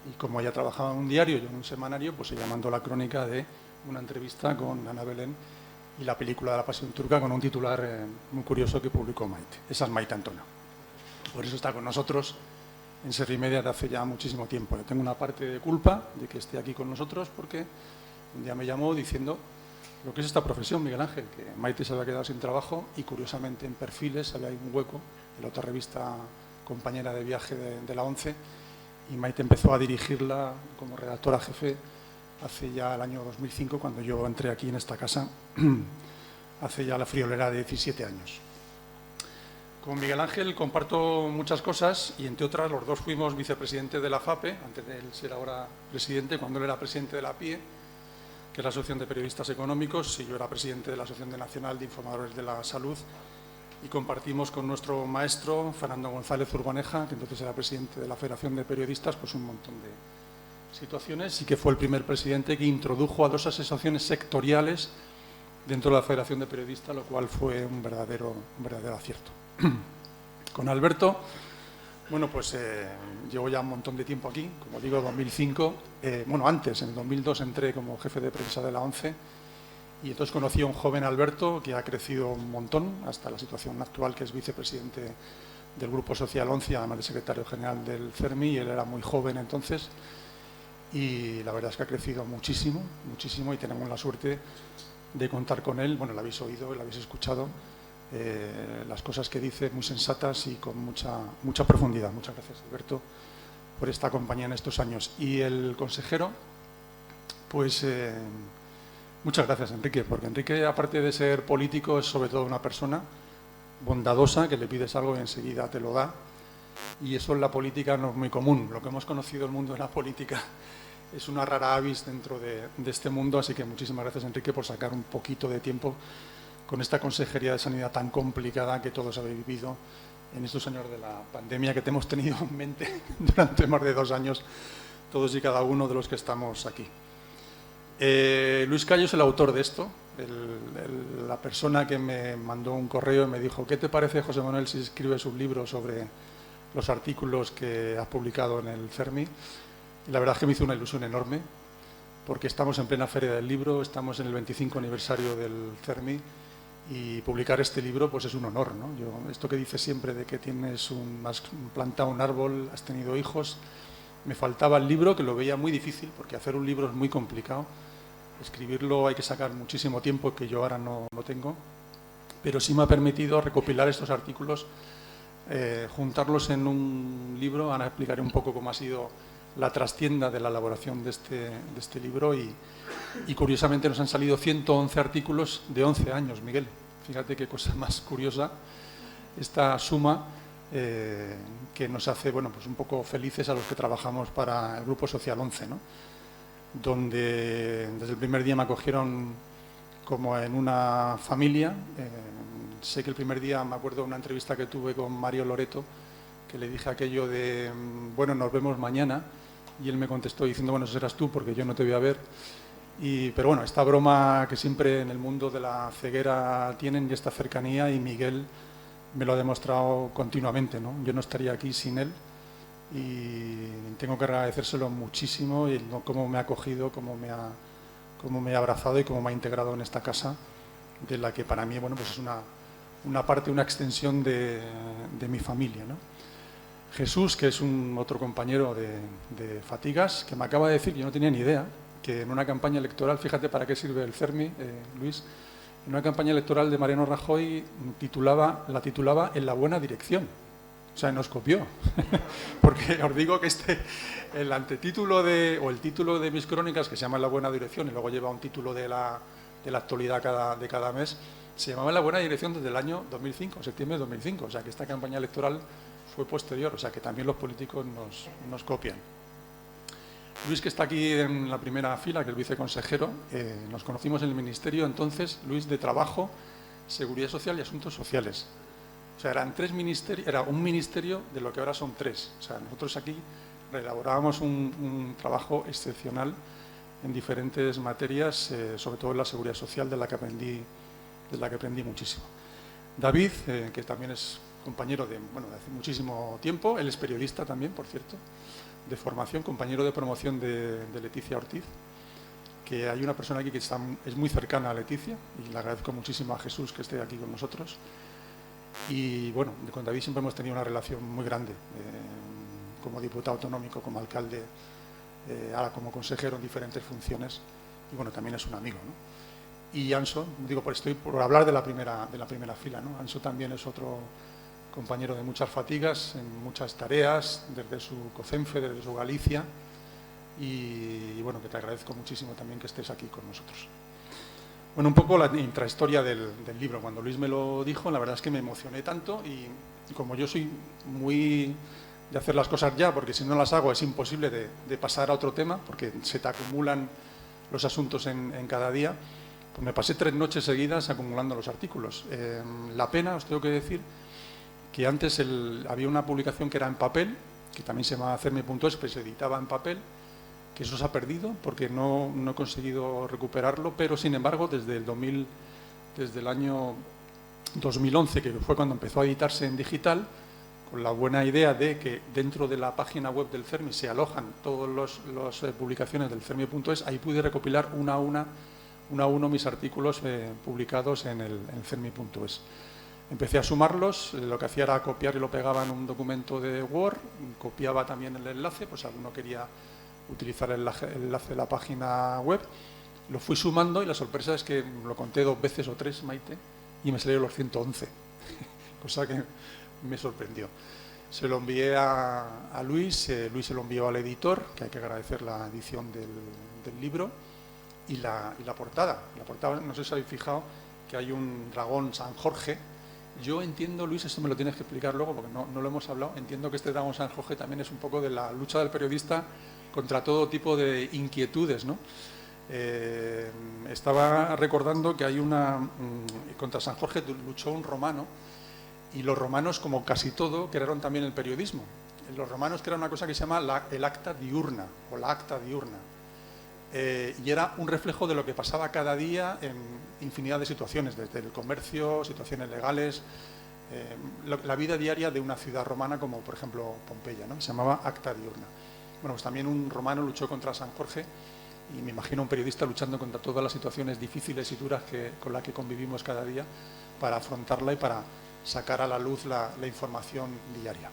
Y como ella trabajaba en un diario y yo en un semanario, pues ella mandó la crónica de una entrevista con Ana Belén y la película de La Pasión Turca, con un titular muy curioso que publicó Maite. Esa es Maite Antona. Por eso está con nosotros en Serri Media desde hace ya muchísimo tiempo. Yo tengo una parte de culpa de que esté aquí con nosotros, porque un día me llamó diciendo lo que es esta profesión, Miguel Ángel, que Maite se había quedado sin trabajo y curiosamente en Perfiles había un hueco en la otra revista compañera de viaje de la ONCE, y Maite empezó a dirigirla como redactora jefe hace ya el año 2005, cuando yo entré aquí en esta casa, hace ya la friolera de 17 años. Con Miguel Ángel comparto muchas cosas y, entre otras, los dos fuimos vicepresidentes de la FAPE, antes de él ser ahora presidente, cuando él era presidente de la PIE, que es la Asociación de Periodistas Económicos, y yo era presidente de la Asociación Nacional de Informadores de la Salud, y compartimos con nuestro maestro, Fernando González Urbaneja, que entonces era presidente de la Federación de Periodistas, pues un montón de situaciones, y que fue el primer presidente que introdujo a 2 asociaciones sectoriales dentro de la Federación de Periodistas, lo cual fue un verdadero acierto. Con Alberto, bueno, pues llevo ya un montón de tiempo aquí, como digo, 2005, bueno, antes, en el 2002 entré como jefe de prensa de la ONCE, y entonces conocí a un joven Alberto que ha crecido un montón hasta la situación actual, que es vicepresidente del Grupo Social 11, además de secretario general del CERMI, y él era muy joven entonces, y la verdad es que ha crecido muchísimo, muchísimo, y tenemos la suerte de contar con él. Bueno, lo habéis oído, lo habéis escuchado, las cosas que dice, muy sensatas y con mucha profundidad. Muchas gracias, Alberto, por esta compañía en estos años. Y el consejero, pues muchas gracias, Enrique, porque Enrique, aparte de ser político, es sobre todo una persona bondadosa, que le pides algo y enseguida te lo da, y eso en la política no es muy común. Lo que hemos conocido el mundo de la política es una rara avis dentro de este mundo, así que muchísimas gracias, Enrique, por sacar un poquito de tiempo con esta Consejería de Sanidad tan complicada que todos habéis vivido en estos años de la pandemia que te hemos tenido en mente durante más de 2 años, todos y cada uno de los que estamos aquí. Luis Cayo es el autor de esto, la persona que me mandó un correo y me dijo: ¿qué te parece, José Manuel, si escribes un libro sobre los artículos que has publicado en el CERMI? Y la verdad es que me hizo una ilusión enorme, porque estamos en plena Feria del Libro, estamos en el 25 aniversario del CERMI, y publicar este libro pues es un honor, ¿no? Esto que dices siempre de que has plantado un árbol, has tenido hijos, me faltaba el libro, que lo veía muy difícil, porque hacer un libro es muy complicado. Escribirlo hay que sacar muchísimo tiempo, que yo ahora no lo tengo, pero sí me ha permitido recopilar estos artículos, juntarlos en un libro. Ahora explicaré un poco cómo ha sido la trastienda de la elaboración de este libro, y curiosamente nos han salido 111 artículos de 11 años, Miguel. Fíjate qué cosa más curiosa esta suma, que nos hace, bueno, pues un poco felices a los que trabajamos para el Grupo Social 11, ¿no? Donde desde el primer día me acogieron como en una familia. Sé que el primer día, me acuerdo de una entrevista que tuve con Mario Loreto, que le dije aquello de, bueno, nos vemos mañana, y él me contestó diciendo: bueno, eso serás tú, porque yo no te voy a ver. Pero bueno, esta broma que siempre en el mundo de la ceguera tienen, y esta cercanía, y Miguel me lo ha demostrado continuamente, ¿no? Yo no estaría aquí sin él, y tengo que agradecérselo muchísimo, y cómo me ha acogido, cómo me ha abrazado y cómo me ha integrado en esta casa, de la que para mí, bueno, pues es una parte, una extensión de mi familia, ¿no? Jesús, que es otro compañero de Fatigas, que me acaba de decir, yo no tenía ni idea, que en una campaña electoral, fíjate para qué sirve el CERMI, Luis, en una campaña electoral de Mariano Rajoy la titulaba En la buena dirección. O sea, nos copió. Porque os digo que el antetítulo o el título de mis crónicas, que se llama En la buena dirección, y luego lleva un título de la actualidad de cada mes, se llamaba En la buena dirección desde el año 2005, septiembre de 2005. O sea, que esta campaña electoral fue posterior, o sea, que también los políticos nos copian. Luis, que está aquí en la primera fila, que es viceconsejero, nos conocimos en el Ministerio entonces, Luis, de Trabajo, Seguridad Social y Asuntos Sociales. O sea, eran 3 ministerios, era un ministerio de lo que ahora son 3. O sea, nosotros aquí elaborábamos un trabajo excepcional en diferentes materias, sobre todo en la seguridad social, de la que aprendí muchísimo. David, que también es compañero de hace muchísimo tiempo, él es periodista también, por cierto, de formación, compañero de promoción de Leticia Ortiz, que hay una persona aquí que es muy cercana a Leticia, y le agradezco muchísimo a Jesús que esté aquí con nosotros. Y bueno, con David siempre hemos tenido una relación muy grande, como diputado autonómico, como alcalde, ahora como consejero en diferentes funciones, y bueno, también es un amigo, ¿no? Y Anso, digo, estoy por hablar de la primera fila, ¿no? Anso también es otro compañero de muchas fatigas, en muchas tareas, desde su COCENFE, desde su Galicia, y bueno, que te agradezco muchísimo también que estés aquí con nosotros. Bueno, un poco la intrahistoria del libro. Cuando Luis me lo dijo, la verdad es que me emocioné tanto, y como yo soy muy de hacer las cosas ya, porque si no las hago es imposible de pasar a otro tema, porque se te acumulan los asuntos en cada día, pues me pasé 3 noches seguidas acumulando los artículos. La pena, os tengo que decir, que antes había una publicación que era en papel, que también se llamaba Cermi.es, pero se editaba en papel, que eso se ha perdido porque no he conseguido recuperarlo, pero sin embargo desde el año 2011, que fue cuando empezó a editarse en digital, con la buena idea de que dentro de la página web del CERMI se alojan todas las publicaciones del Cermi.es, ahí pude recopilar uno a uno mis artículos publicados en el Cermi.es. Empecé a sumarlos, lo que hacía era copiar y lo pegaba en un documento de Word, copiaba también el enlace, pues alguno quería utilizar el enlace de la página web, lo fui sumando, y la sorpresa es que lo conté 2 veces o 3, Maite, y me salieron los 111, cosa que me sorprendió. Se lo envié a Luis, Luis se lo envió al editor, que hay que agradecer la edición del libro, y la portada. La portada, no sé si habéis fijado, que hay un dragón San Jorge. Yo entiendo, Luis, esto me lo tienes que explicar luego, porque no lo hemos hablado, entiendo que este dragón San Jorge también es un poco de la lucha del periodista contra todo tipo de inquietudes, ¿no? Estaba recordando que hay contra San Jorge luchó un romano, y los romanos, como casi todo, crearon también el periodismo. Los romanos crearon una cosa que se llama el acta diurna, o la acta diurna. Y era un reflejo de lo que pasaba cada día en infinidad de situaciones, desde el comercio, situaciones legales, la vida diaria de una ciudad romana como, por ejemplo, Pompeya, ¿no? Se llamaba acta diurna. Bueno, pues también un romano luchó contra San Jorge y me imagino un periodista luchando contra todas las situaciones difíciles y duras con las que convivimos cada día para afrontarla y para sacar a la luz la información diaria.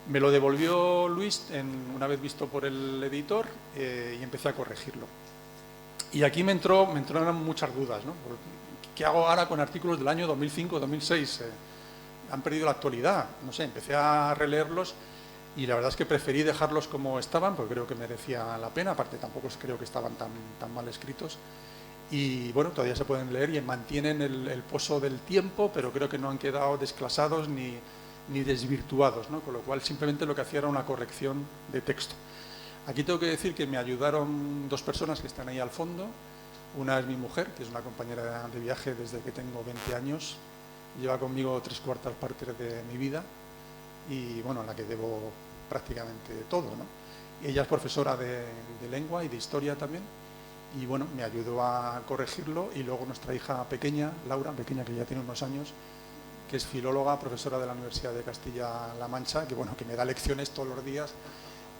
Me lo devolvió Luis una vez visto por el editor y empecé a corregirlo. Y aquí me entraron muchas dudas, ¿no? ¿Qué hago ahora con artículos del año 2005, 2006? Han perdido la actualidad. No sé, empecé a releerlos y la verdad es que preferí dejarlos como estaban, porque creo que merecía la pena. Aparte, tampoco creo que estaban tan mal escritos. Y bueno, todavía se pueden leer y mantienen el pozo del tiempo, pero creo que no han quedado desclasados ni desvirtuados, ¿no? Con lo cual simplemente lo que hacía era una corrección de texto. Aquí tengo que decir que me ayudaron dos personas que están ahí al fondo. Una es mi mujer, que es una compañera de viaje desde que tengo 20 años, lleva conmigo 3/4 partes de mi vida y bueno, a la que debo prácticamente todo, ¿no? Ella es profesora de lengua y de historia también y bueno, me ayudó a corregirlo. Y luego nuestra hija pequeña, Laura, pequeña, que ya tiene unos años, que es filóloga, profesora de la Universidad de Castilla-La Mancha, que bueno, que me da lecciones todos los días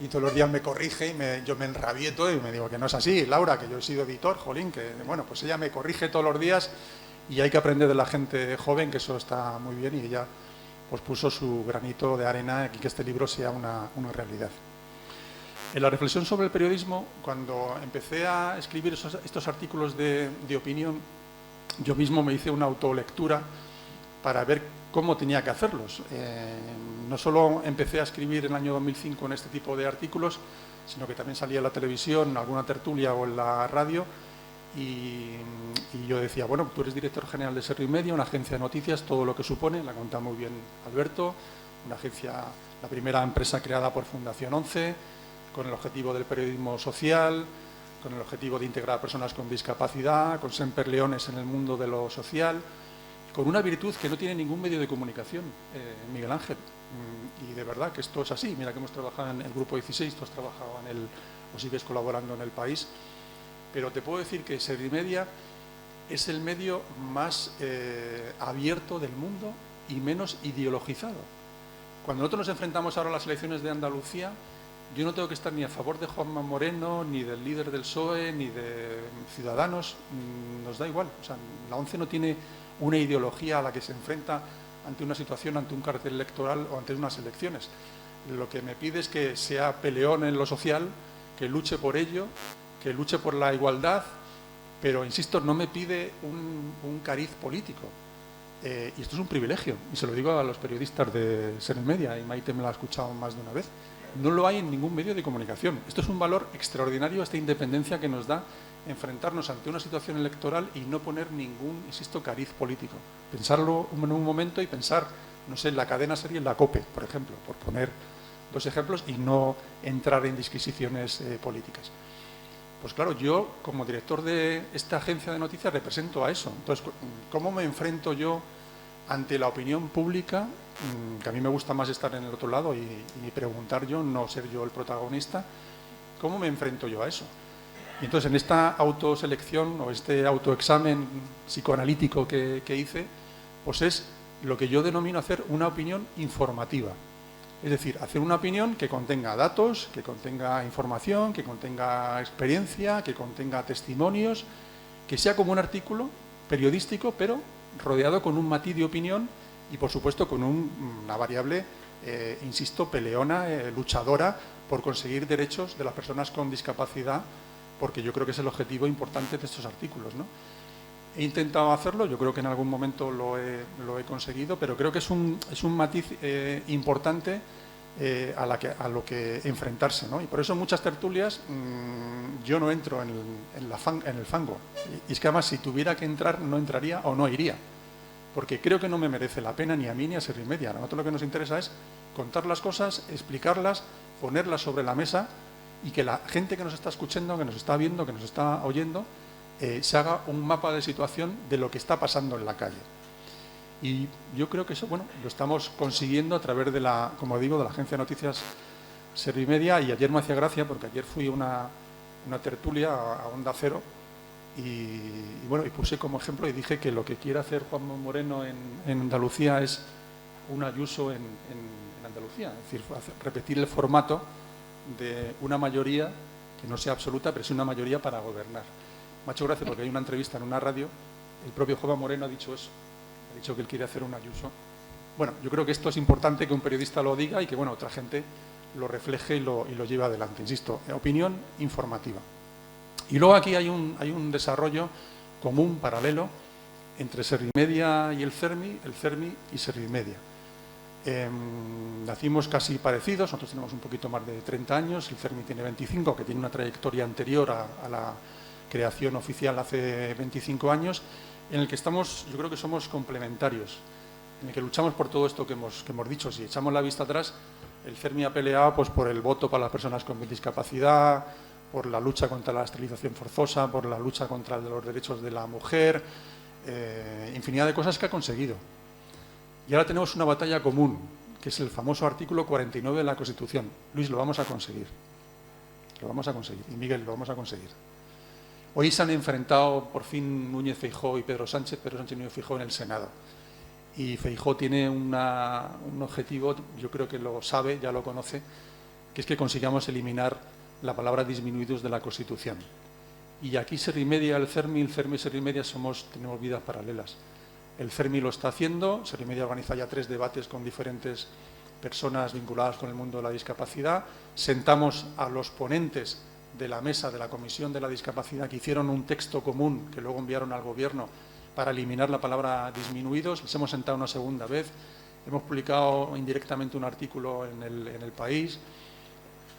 y todos los días me corrige y yo me enrabieto y me digo que no es así, Laura, que yo he sido editor, jolín, que bueno, pues ella me corrige todos los días y hay que aprender de la gente joven, que eso está muy bien, y ella pues puso su granito de arena y que este libro sea una realidad. En la reflexión sobre el periodismo, cuando empecé a escribir estos artículos de opinión, yo mismo me hice una autolectura para ver cómo tenía que hacerlos. No solo empecé a escribir en el año 2005 en este tipo de artículos, sino que también salía en la televisión, en alguna tertulia o en la radio, y yo decía, bueno, tú eres director general de Ser y Media, una agencia de noticias, todo lo que supone, la cuenta muy bien Alberto, una agencia, la primera empresa creada por Fundación 11, con el objetivo del periodismo social, con el objetivo de integrar a personas con discapacidad, con Semper Leones en el mundo de lo social, con una virtud que no tiene ningún medio de comunicación, Miguel Ángel. Y de verdad que esto es así. Mira que hemos trabajado en el Grupo 16, tú has trabajado o sigues colaborando en El País, pero te puedo decir que Ser y Media es el medio más abierto del mundo y menos ideologizado. Cuando nosotros nos enfrentamos ahora a las elecciones de Andalucía, yo no tengo que estar ni a favor de Juanma Moreno, ni del líder del PSOE, ni de Ciudadanos, nos da igual. O sea, la ONCE no tiene una ideología a la que se enfrenta ante una situación, ante un cartel electoral o ante unas elecciones. Lo que me pide es que sea peleón en lo social, que luche por ello, que luche por la igualdad, pero, insisto, no me pide un cariz político. Y esto es un privilegio, y se lo digo a los periodistas de Ser y Media, y Maite me lo ha escuchado más de una vez. No lo hay en ningún medio de comunicación. Esto es un valor extraordinario, esta independencia que nos da enfrentarnos ante una situación electoral y no poner ningún, insisto, cariz político. Pensarlo en un momento y pensar, no sé, en la cadena SER y en la COPE, por ejemplo, por poner dos ejemplos, y no entrar en disquisiciones políticas. Pues claro, yo como director de esta agencia de noticias represento a eso. Entonces, ¿cómo me enfrento yo ante la opinión pública? Que a mí me gusta más estar en el otro lado y preguntar yo, no ser yo el protagonista. ¿Cómo me enfrento yo a eso? Y entonces, en esta autoselección o este autoexamen psicoanalítico que hice, pues es lo que yo denomino hacer una opinión informativa. Es decir, hacer una opinión que contenga datos, que contenga información, que contenga experiencia, que contenga testimonios, que sea como un artículo periodístico, pero rodeado con un matiz de opinión y, por supuesto, con una variable, insisto, peleona, luchadora por conseguir derechos de las personas con discapacidad, porque yo creo que es el objetivo importante de estos artículos, ¿no? He intentado hacerlo, yo creo que en algún momento lo he conseguido, pero creo que es un matiz importante a lo que enfrentarse, ¿no? Y por eso en muchas tertulias yo no entro en el fango. Y es que además, si tuviera que entrar, no entraría o no iría, porque creo que no me merece la pena ni a mí ni a Ser y Media. A nosotros lo que nos interesa es contar las cosas, explicarlas, ponerlas sobre la mesa y que la gente que nos está escuchando, que nos está viendo, que nos está oyendo, se haga un mapa de situación de lo que está pasando en la calle. Y yo creo que eso, bueno, lo estamos consiguiendo a través de la, como digo, de la agencia de noticias Servimedia. Y ayer me hacía gracia porque ayer fui a una tertulia a Onda Cero y bueno, y puse como ejemplo y dije que lo que quiere hacer Juanma Moreno en Andalucía es un Ayuso en Andalucía, es decir, repetir el formato de una mayoría que no sea absoluta, pero es una mayoría para gobernar. Me ha hecho gracia porque hay una entrevista en una radio, el propio Juanma Moreno ha dicho eso, ha dicho que él quiere hacer un Ayuso. Bueno, yo creo que esto es importante que un periodista lo diga y que, bueno, otra gente lo refleje y lo lleve adelante. Insisto, opinión informativa. Y luego aquí hay un desarrollo común, paralelo, entre Servimedia y el CERMI y Servimedia. Nacimos casi parecidos, nosotros tenemos un poquito más de 30 años, el CERMI tiene 25, que tiene una trayectoria anterior a la creación oficial hace 25 años, en el que estamos, yo creo que somos complementarios, en el que luchamos por todo esto que hemos dicho. Si echamos la vista atrás, el CERMI ha peleado pues, por el voto para las personas con discapacidad, por la lucha contra la esterilización forzosa, por la lucha contra los derechos de la mujer, infinidad de cosas que ha conseguido. Y ahora tenemos una batalla común, que es el famoso artículo 49 de la Constitución. Luis, lo vamos a conseguir. Lo vamos a conseguir. Y Miguel, lo vamos a conseguir. Hoy se han enfrentado por fin Núñez Feijóo y Pedro Sánchez y Núñez Feijóo en el Senado. Y Feijóo tiene un objetivo, yo creo que lo sabe, ya lo conoce, que es que consigamos eliminar la palabra disminuidos de la Constitución. Y aquí Servimedia, el CERMI y Servimedia tenemos vidas paralelas. El CERMI lo está haciendo, Servimedia organiza ya 3 debates con diferentes personas vinculadas con el mundo de la discapacidad. Sentamos a los ponentes de la mesa de la Comisión de la Discapacidad que hicieron un texto común que luego enviaron al Gobierno para eliminar la palabra disminuidos. Les hemos sentado una segunda vez, hemos publicado indirectamente un artículo en el País,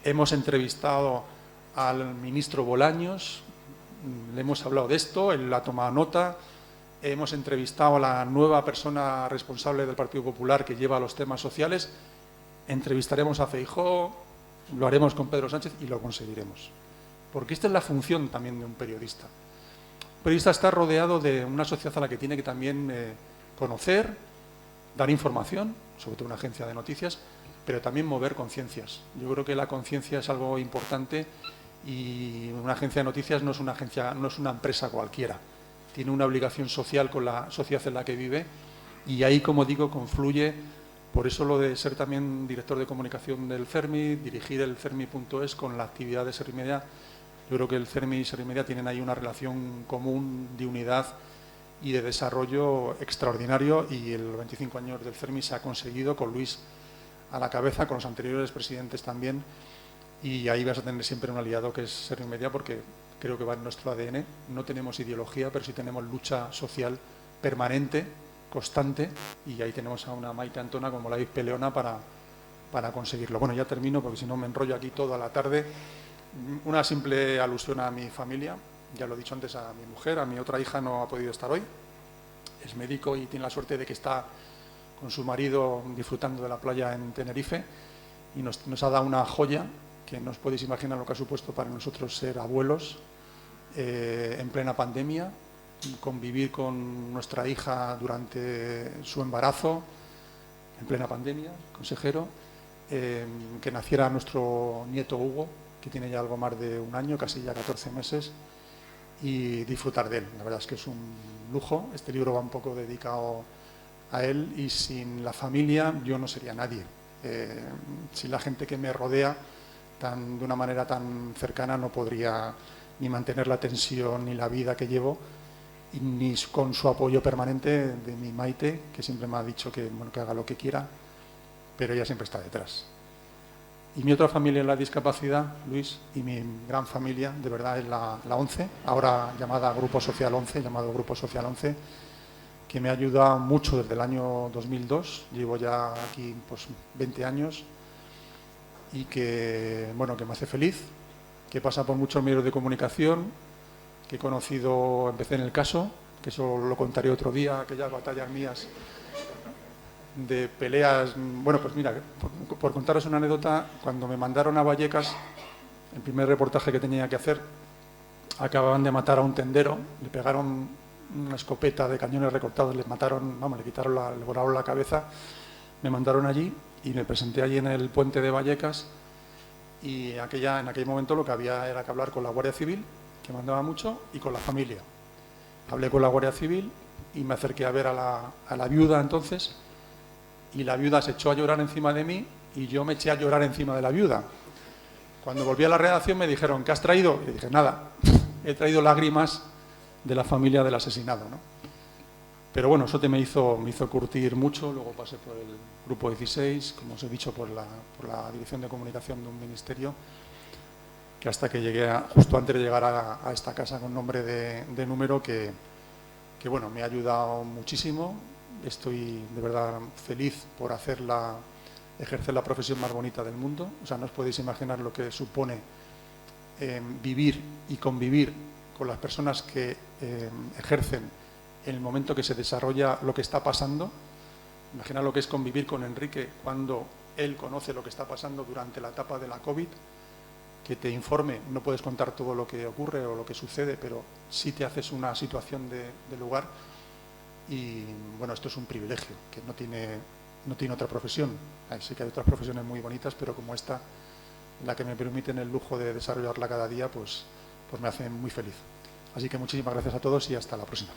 hemos entrevistado al ministro Bolaños, le hemos hablado de esto, él ha tomado nota. Hemos entrevistado a la nueva persona responsable del Partido Popular que lleva los temas sociales. Entrevistaremos a Feijóo, lo haremos con Pedro Sánchez y lo conseguiremos. Porque esta es la función también de un periodista. Un periodista está rodeado de una sociedad a la que tiene que también conocer, dar información, sobre todo una agencia de noticias, pero también mover conciencias. Yo creo que la conciencia es algo importante y una agencia de noticias no es una empresa cualquiera. Tiene una obligación social con la sociedad en la que vive y ahí, como digo, confluye, por eso lo de ser también director de comunicación del CERMI, dirigir el CERMI.es con la actividad de Servimedia. Yo creo que el CERMI y Servimedia tienen ahí una relación común de unidad y de desarrollo extraordinario y el 25 años del CERMI se ha conseguido con Luis a la cabeza, con los anteriores presidentes también, y ahí vas a tener siempre un aliado que es Servimedia porque creo que va en nuestro ADN. No tenemos ideología, pero sí tenemos lucha social permanente, constante, y ahí tenemos a una Maite Antona como la peleona para conseguirlo. Bueno, ya termino porque si no me enrollo aquí toda la tarde. Una simple alusión a mi familia, ya lo he dicho antes, a mi mujer, a mi otra hija no ha podido estar hoy, es médico y tiene la suerte de que está con su marido disfrutando de la playa en Tenerife y nos ha dado una joya que no os podéis imaginar lo que ha supuesto para nosotros ser abuelos en plena pandemia, convivir con nuestra hija durante su embarazo, en plena pandemia, consejero, que naciera nuestro nieto Hugo, que tiene ya algo más de un año, casi ya 14 meses, y disfrutar de él. La verdad es que es un lujo. Este libro va un poco dedicado a él y sin la familia yo no sería nadie. Sin la gente que me rodea de una manera tan cercana no podría ni mantener la tensión ni la vida que llevo, y ni con su apoyo permanente de mi Maite, que siempre me ha dicho que, bueno, que haga lo que quiera, pero ella siempre está detrás. Y mi otra familia en la discapacidad, Luis, y mi gran familia, de verdad, es la 11, ahora llamada Grupo Social 11, que me ha ayudado mucho desde el año 2002, llevo ya aquí pues 20 años, y que, bueno, que me hace feliz, que pasa por muchos medios de comunicación, que he conocido, empecé en El Caso, que eso lo contaré otro día, aquellas batallas mías de peleas. Bueno, pues mira, por contaros una anécdota, cuando me mandaron a Vallecas, el primer reportaje que tenía que hacer, acababan de matar a un tendero, le pegaron una escopeta de cañones recortados, le volaron la cabeza, me mandaron allí y me presenté allí en el puente de Vallecas y en aquel momento lo que había era que hablar con la Guardia Civil, que mandaba mucho, y con la familia. Hablé con la Guardia Civil y me acerqué a ver a la viuda entonces, y la viuda se echó a llorar encima de mí y yo me eché a llorar encima de la viuda. Cuando volví a la redacción me dijeron, ¿qué has traído? Y dije, nada, he traído lágrimas de la familia del asesinado, ¿no? Pero bueno, eso me hizo curtir mucho. Luego pasé por el Grupo 16, como os he dicho, por la Dirección de Comunicación de un ministerio, que hasta que llegué, justo antes de llegar a esta casa con nombre de número, que bueno, me ha ayudado muchísimo. Estoy de verdad feliz por ejercer la profesión más bonita del mundo. O sea, no os podéis imaginar lo que supone vivir y convivir con las personas que ejercen en el momento que se desarrolla lo que está pasando. Imagina lo que es convivir con Enrique cuando él conoce lo que está pasando durante la etapa de la COVID, que te informe. No puedes contar todo lo que ocurre o lo que sucede, pero sí te haces una situación de lugar. Y bueno, esto es un privilegio que no tiene otra profesión. Sí que hay otras profesiones muy bonitas, pero como esta, la que me permiten el lujo de desarrollarla cada día, pues me hace muy feliz. Así que muchísimas gracias a todos y hasta la próxima.